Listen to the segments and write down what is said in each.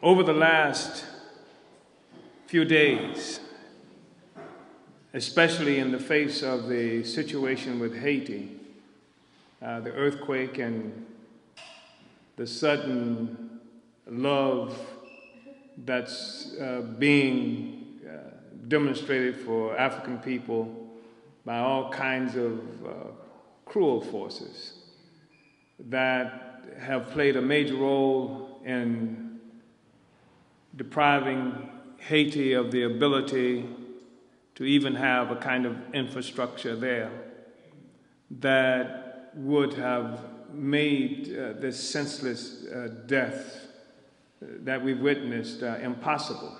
Over the last few days, especially in the face of the situation with Haiti, the earthquake and the sudden love that's being demonstrated for African people by all kinds of cruel forces that have played a major role in depriving Haiti of the ability to even have a kind of infrastructure there that would have made this senseless death that we've witnessed impossible.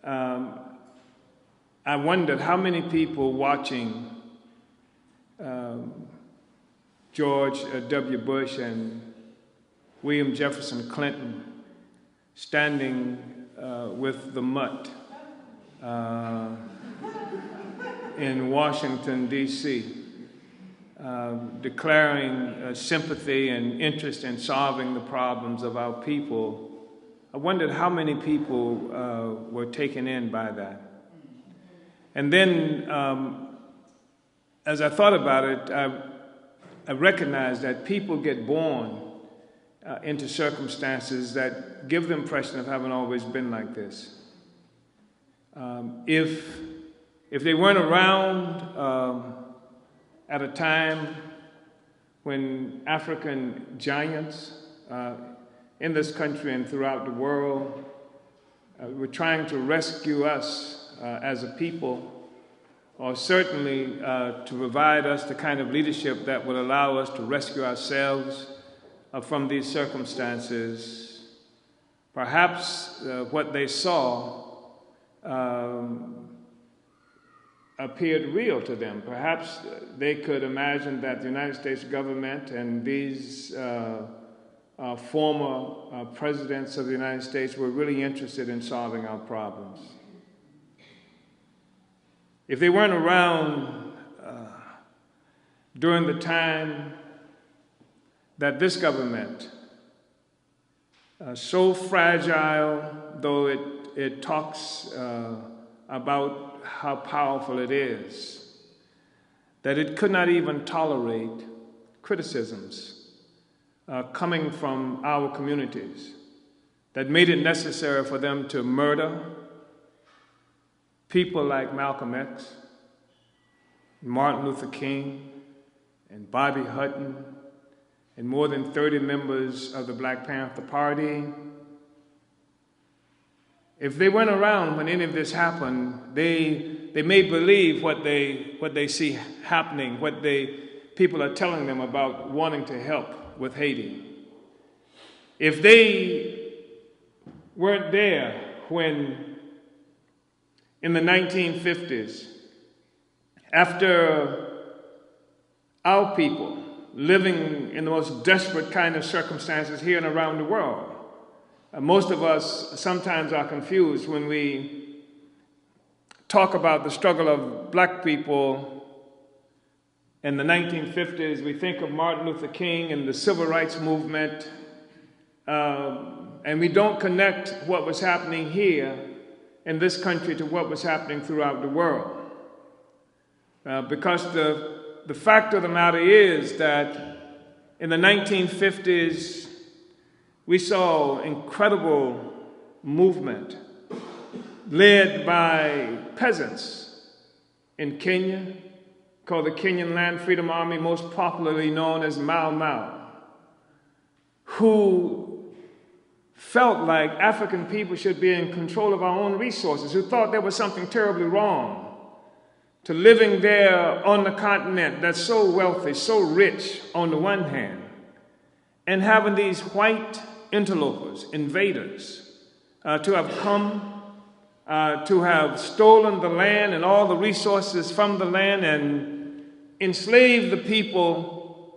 I wondered how many people watching George W. Bush and William Jefferson Clinton standing with the mutt in Washington, D.C., declaring sympathy and interest in solving the problems of our people. I wondered how many people were taken in by that. And then, as I thought about it, I recognized that people get born into circumstances that give the impression of having always been like this. If they weren't around at a time when African giants in this country and throughout the world were trying to rescue us as a people, or certainly to provide us the kind of leadership that would allow us to rescue ourselves from these circumstances, perhaps what they saw appeared real to them. Perhaps they could imagine that the United States government and these former presidents of the United States were really interested in solving our problems. If they weren't around during the time that this government, so fragile, though it talks about how powerful it is, that it could not even tolerate criticisms coming from our communities that made it necessary for them to murder people like Malcolm X, Martin Luther King, and Bobby Hutton, and more than 30 members of the Black Panther Party. If they weren't around when any of this happened, they may believe what they see happening, what people are telling them about wanting to help with Haiti. If they weren't there when, in the 1950s, after our people living in the most desperate kind of circumstances here and around the world, most of us sometimes are confused when we talk about the struggle of black people in the 1950s. We think of Martin Luther King and the Civil Rights Movement, and we don't connect what was happening here in this country to what was happening throughout the world. Because the fact of the matter is that in the 1950s, we saw incredible movement led by peasants in Kenya, called the Kenyan Land Freedom Army, most popularly known as Mau Mau, who felt like African people should be in control of our own resources, who thought there was something terribly wrong to living there on the continent that's so wealthy, so rich on the one hand, and having these white interlopers, invaders, to have come, to have stolen the land and all the resources from the land and enslaved the people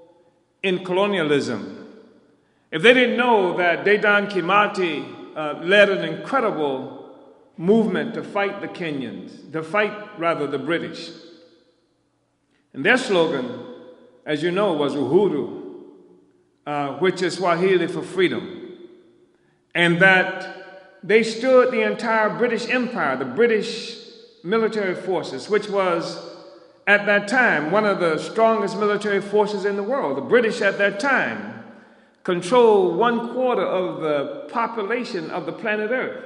in colonialism. If they didn't know that Dedan Kimathi led an incredible movement to fight the Kenyans, to fight, rather, the British. And their slogan, as you know, was Uhuru, which is Swahili for freedom. and that they stood the entire British Empire, the British military forces, which was at that time one of the strongest military forces in the world. The British at that time controlled 1/4 of the population of the planet Earth.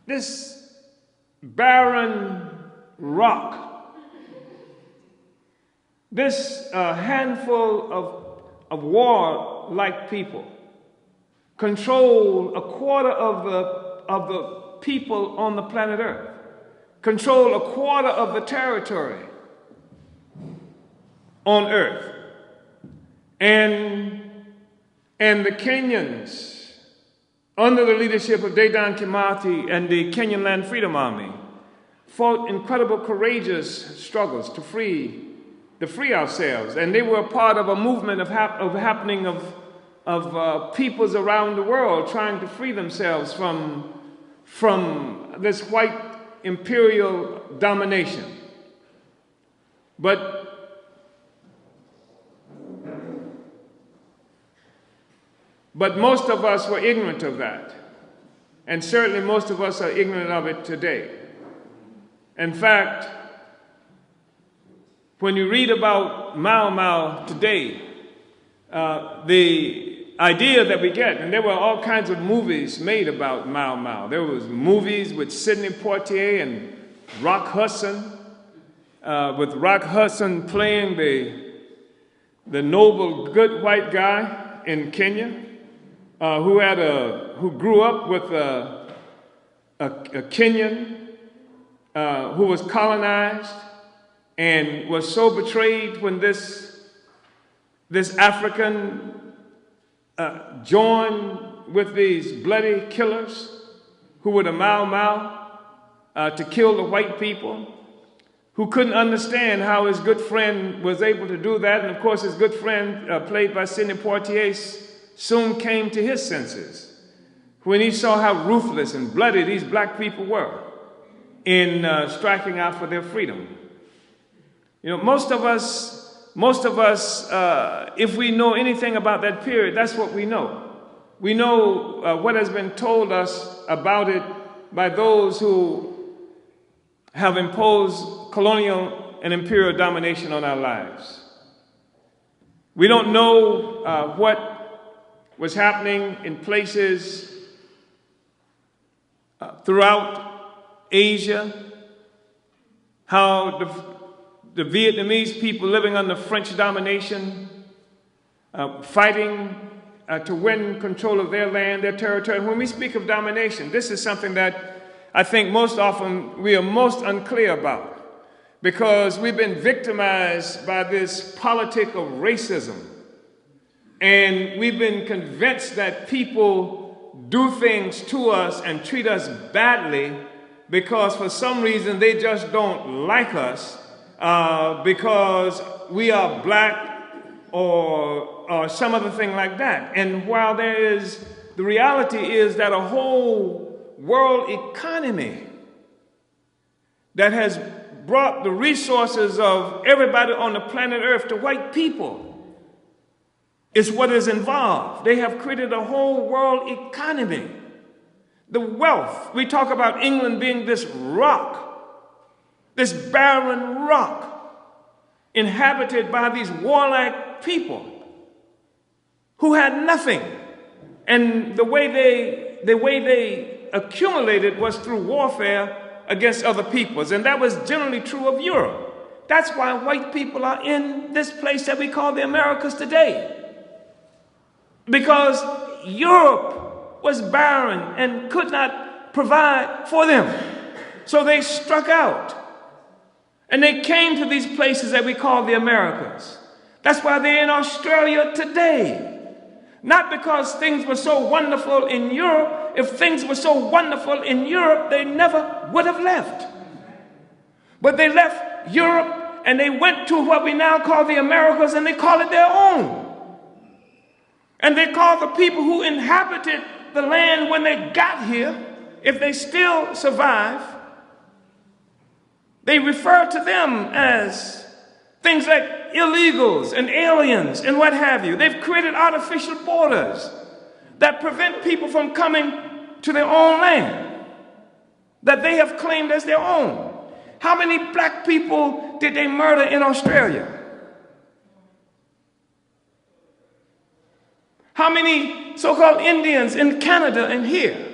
This barren rock, this handful of warlike people, control 1/4 of the people on the planet Earth, control 1/4 of the territory on Earth. And the Kenyans, under the leadership of Dedan Kimathi and the Kenyan Land Freedom Army, fought incredible, courageous struggles to free ourselves. And they were a part of a movement of peoples around the world trying to free themselves from this white imperial domination. But most of us were ignorant of that. And certainly most of us are ignorant of it today. In fact, when you read about Mau Mau today, the idea that we get, and there were all kinds of movies made about Mau Mau. There was movies with Sidney Poitier and Rock Hudson, with Rock Hudson playing the noble, good white guy in Kenya, who grew up with a Kenyan who was colonized and was so betrayed when this African joined with these bloody killers who were the Mau Mau to kill the white people, who couldn't understand how his good friend was able to do that. And of course, his good friend, played by Sidney Poitier, soon came to his senses when he saw how ruthless and bloody these black people were in striking out for their freedom. You know, most of us, if we know anything about that period, that's what we know. We know what has been told us about it by those who have imposed colonial and imperial domination on our lives. We don't know what was happening in places throughout Asia, how the Vietnamese people living under French domination, fighting to win control of their land, their territory. When we speak of domination, this is something that I think most often we are most unclear about, because we've been victimized by this politic of racism. And we've been convinced that people do things to us and treat us badly because for some reason they just don't like us, because we are black or some other thing like that. And while the reality is that a whole world economy that has brought the resources of everybody on the planet Earth to white people is what is involved. They have created a whole world economy. The wealth, we talk about England being this rock, this barren rock, inhabited by these warlike people who had nothing. And the way they accumulated was through warfare against other peoples. And that was generally true of Europe. That's why white people are in this place that we call the Americas today. Because Europe was barren and could not provide for them. So they struck out. And they came to these places that we call the Americas. That's why they're in Australia today. Not because things were so wonderful in Europe. If things were so wonderful in Europe, they never would have left. But they left Europe and they went to what we now call the Americas, and they call it their own. And they call the people who inhabited the land when they got here, if they still survive, they refer to them as things like illegals and aliens and what have you. They've created artificial borders that prevent people from coming to their own land that they have claimed as their own? How many black people did they murder in Australia? How many so-called Indians in Canada and here?